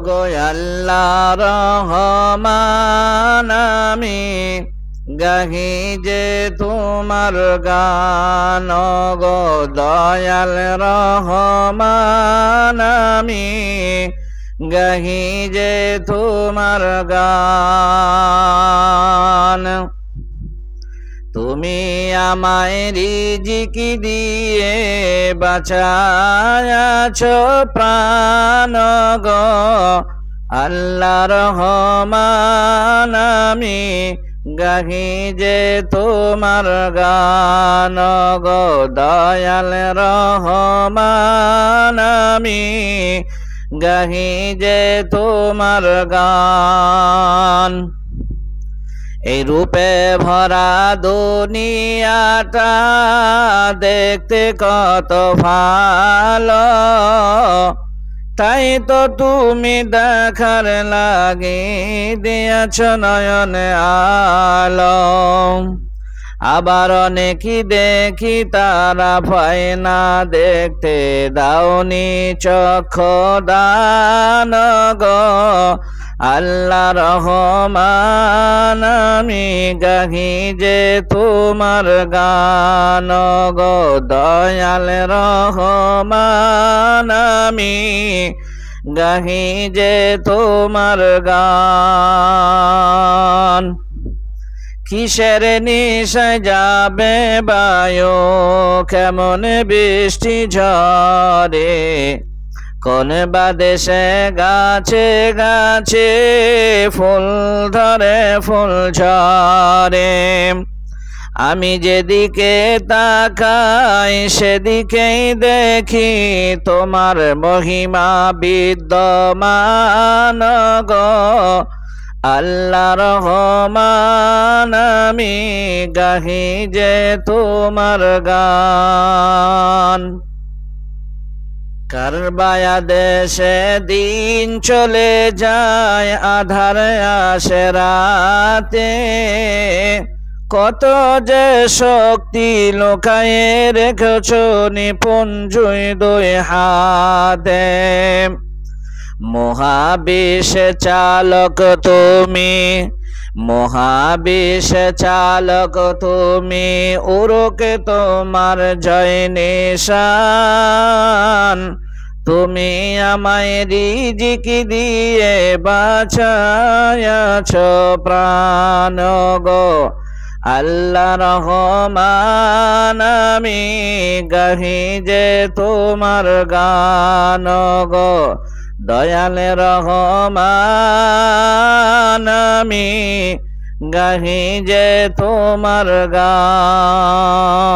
গো আল্লাহ রহমান আমি গাহি যে তোমার গান গো দয়াল রহমান আমি গাহি যে তোমার গান। তুমি আমায় রিজিক দিয়ে বাঁচায়াছো প্রাণ গো আল্লাহ রহমান আমি গাহি যে তোমার গান গো দয়াল রহমান আমি গাহি যে তোমার গান। এই রূপে ভরা দুনিয়াটা দেখতে কত ভালো, তাই তো তুমি দেখার লাগি দিয়েছ নয়নে আলো। আবার অনেকই দেখি তারা পায় না দেখতে, দাওনি চক্ষু দান গো আল্লাহ রহমান আমি গাহি যে তোমার গান গো দয়াল রহমান আমি গাহি যে তোমার গান। কিসের নিশায় যাবে বায়ু, কেমন বৃষ্টি ঝরে, কোন বা দেশে গাছে গাছে ফুল ধরে ফুল ঝরে। আমি যেদিকে তাকাই সেদিকেই দেখি তোমার মহিমা বিদ্যমান গো আল্লাহ রহমান আমি গাহি যে তোমার গান। কারবায়া দেশে দিন চলে যায় আধার আসে রাতে, কত যে শক্তি লোকায়ে রেখেছ নিপুঞ্জুই দুই হাতে। মহাবিশ চালক তুমি, মহাবিশ চালক তুমি, উরকে তোমার জয় নিশান। তুমি আমায় রিজিক দিয়ে বাঁচায়াছ প্রাণ গো আল্লাহ রহমান আমি গাহি যে তোমার গান গো দয়াল রহমান আমি গাহি যে তোমার গান।